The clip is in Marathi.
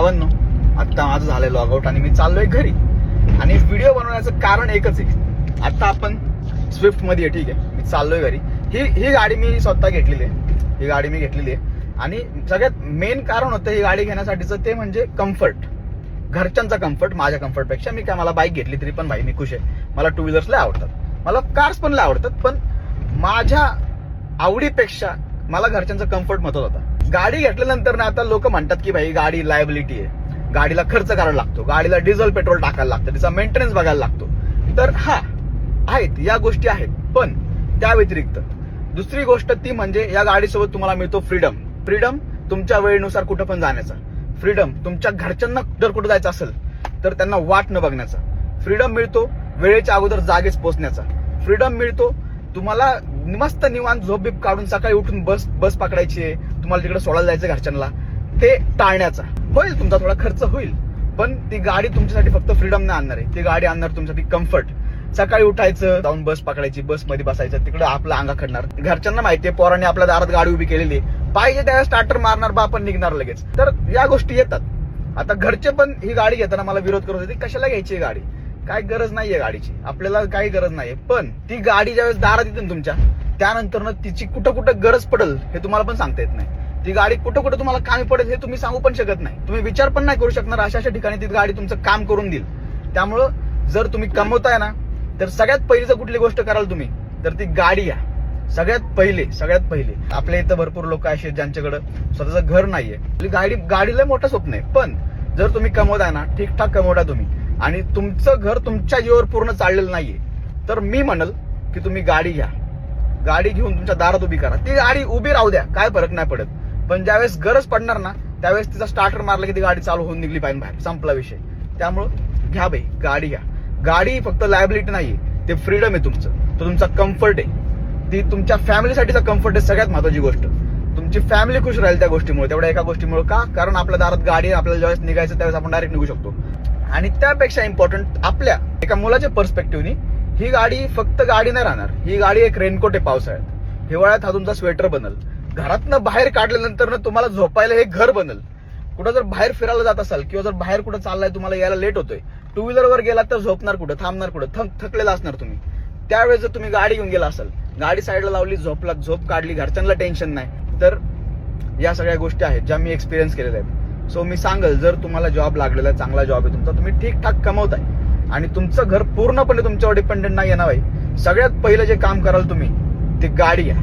भावांनो, आता माझं झालंय लॉगआउट आणि मी चाललोय घरी. आणि व्हिडिओ बनवण्याचं कारण एकच आहे. आता आपण स्विफ्ट मध्ये आहे, ठीक आहे, मी चाललोय घरी. ही गाडी मी स्वतः घेतलेली आहे. ही गाडी मी घेतलेली आहे आणि सगळ्यात मेन कारण होतं ही गाडी घेण्यासाठीचं ते म्हणजे कम्फर्ट. घरच्यांचा कम्फर्ट माझ्या कम्फर्टपेक्षा. मी काय, मला बाईक घेतली तरी पण भाई मी खुश आहे. मला टू व्हीलर्स लय आवडतात, मला कार्स पण लय आवडतात, पण माझ्या आवडीपेक्षा मला घरच्यांचा कम्फर्ट महत्वाचा होता. गाडी घेतल्यानंतर ना आता लोक म्हणतात की भाई गाडी लायबिलिटी आहे, गाडीला खर्च करायला लागतो, गाडीला डिझेल पेट्रोल टाकायला लागतं, तिचा मेंटेनन्स बघायला लागतो. तर हा आहेत, या गोष्टी आहेत, पण त्या व्यतिरिक्त दुसरी गोष्ट ती म्हणजे या गाडीसोबत तुम्हाला मिळतो फ्रीडम. फ्रीडम तुमच्या वेळेनुसार कुठं पण जाण्याचा, फ्रीडम तुमच्या घरच्यांना जर कुठं जायचं असेल तर त्यांना वाट न बघण्याचा, फ्रीडम मिळतो वेळेच्या अगोदर जागेच पोहोचण्याचा, फ्रीडम मिळतो तुम्हाला मस्त निवांत झोप बीप काढून सकाळी उठून बस पकडायची आहे, तुम्हाला तिकडे सोडायला जायचं घरच्यांना, ते टाळण्याचा. होईल तुमचा थोडा खर्च होईल, पण ती गाडी तुमच्यासाठी फक्त फ्रीडम नाही आणणार आहे, ती गाडी आणणार तुमच्यासाठी कम्फर्ट. सकाळी उठायचं, जाऊन बस पकडायची, बसमध्ये बसायचं, तिकडे आपला अंगा खडणार. घरच्यांना माहितीये पोरांनी आपल्या दारात गाडी उभी केलेली आहे, पाहिजे त्यावेळेस स्टार्टर मारणार, बा आपण निघणार लगेच. तर या गोष्टी येतात. आता घरचे पण ही गाडी घेताना मला विरोध करत होते, कशाला घ्यायची गाडी, काय गरज नाहीये गाडीची, आपल्याला काही गरज नाहीये. पण ती गाडी ज्यावेळेस दारात येते तुमच्या, त्यानंतर तिची कुठं कुठं गरज पडेल हे तुम्हाला पण सांगता येत नाही. ती गाडी कुठं कुठं तुम्हाला कामी पडेल हे तुम्ही सांगू पण शकत नाही, तुम्ही विचार पण नाही करू शकणार. अशा अशा ठिकाणी ती गाडी तुमचं काम करून देईल. त्यामुळं जर तुम्ही कमवताय ना, तर सगळ्यात पहिली जर कुठली गोष्ट कराल तुम्ही, तर ती गाडी घ्या. सगळ्यात पहिले आपल्या इथं भरपूर लोक असे आहेत ज्यांच्याकडे स्वतःचं घर नाहीये. गाडीला मोठं स्वप्न आहे, पण जर तुम्ही कमवताय ना, ठीकठाक कमवता तुम्ही, आणि तुमचं घर तुमच्या जीवावर पूर्ण चाललेलं नाहीये, तर मी म्हणल की तुम्ही गाडी घ्या. गाडी घेऊन तुमच्या दारात उभी करा. ती गाडी उभी राहू द्या, काय फरक नाही पडत, पण ज्यावेळेस गरज पडणार ना, त्यावेळेस तिचा स्टार्टर मारला की ती गाडी चालू होऊन निघली पाहिजे बाहेर, संपला विषय. त्यामुळं घ्या भाई, गाडी घ्या. गाडी फक्त लायबिलिटी नाहीये, ते फ्रीडम आहे तुमचं, तो तुमचा कम्फर्ट आहे, ती तुमच्या फॅमिलीसाठीचा कम्फर्ट आहे. सगळ्यात महत्वाची गोष्ट, तुमची फॅमिली खुश राहील त्या गोष्टीमुळे, तेवढ्या एका गोष्टीमुळे. का? कारण आपल्या दारात गाडी आहे, आपल्याला ज्यावेळेस निघायचं त्यावेळेस आपण डायरेक्ट निघू शकतो. आणि त्यापेक्षा इम्पॉर्टंट, आपल्या एका मुलाच्या पर्स्पेक्टिव्हनी ही गाडी फक्त गाडी नाही राहणार, ही गाडी एक रेनकोट आहे पावसाळ्यात. हिवाळ्यात हा तुमचा स्वेटर बनल. घरातनं बाहेर काढल्यानंतर तुम्हाला झोपायला हे घर बनल. कुठं जर बाहेर फिरायला जात असाल किंवा जर बाहेर कुठं चाललाय, तुम्हाला यायला लेट होतोय, टू व्हीलरवर गेला तर झोपणार कुठं, थांबणार कुठं, थकलेला असणार तुम्ही. त्यावेळेस जर तुम्ही गाडी घेऊन गेला असाल, गाडी साईडला लावली, झोप काढली, घरच्यांना टेन्शन नाही. तर या सगळ्या गोष्टी आहेत ज्या मी एक्सपिरियन्स केलेल्या आहेत. सो मी सांगल, जर तुम्हाला जॉब लागलेला आहे, चांगला जॉब आहे तुमचा, तुम्ही ठीकठाक कमवताय आणि तुमचं घर पूर्णपणे तुमच्यावर डिपेंडेंट नाही आहे ना भाई, सगळ्यात पहिलं जे काम कराल तुम्ही, ती गाडी घ्या.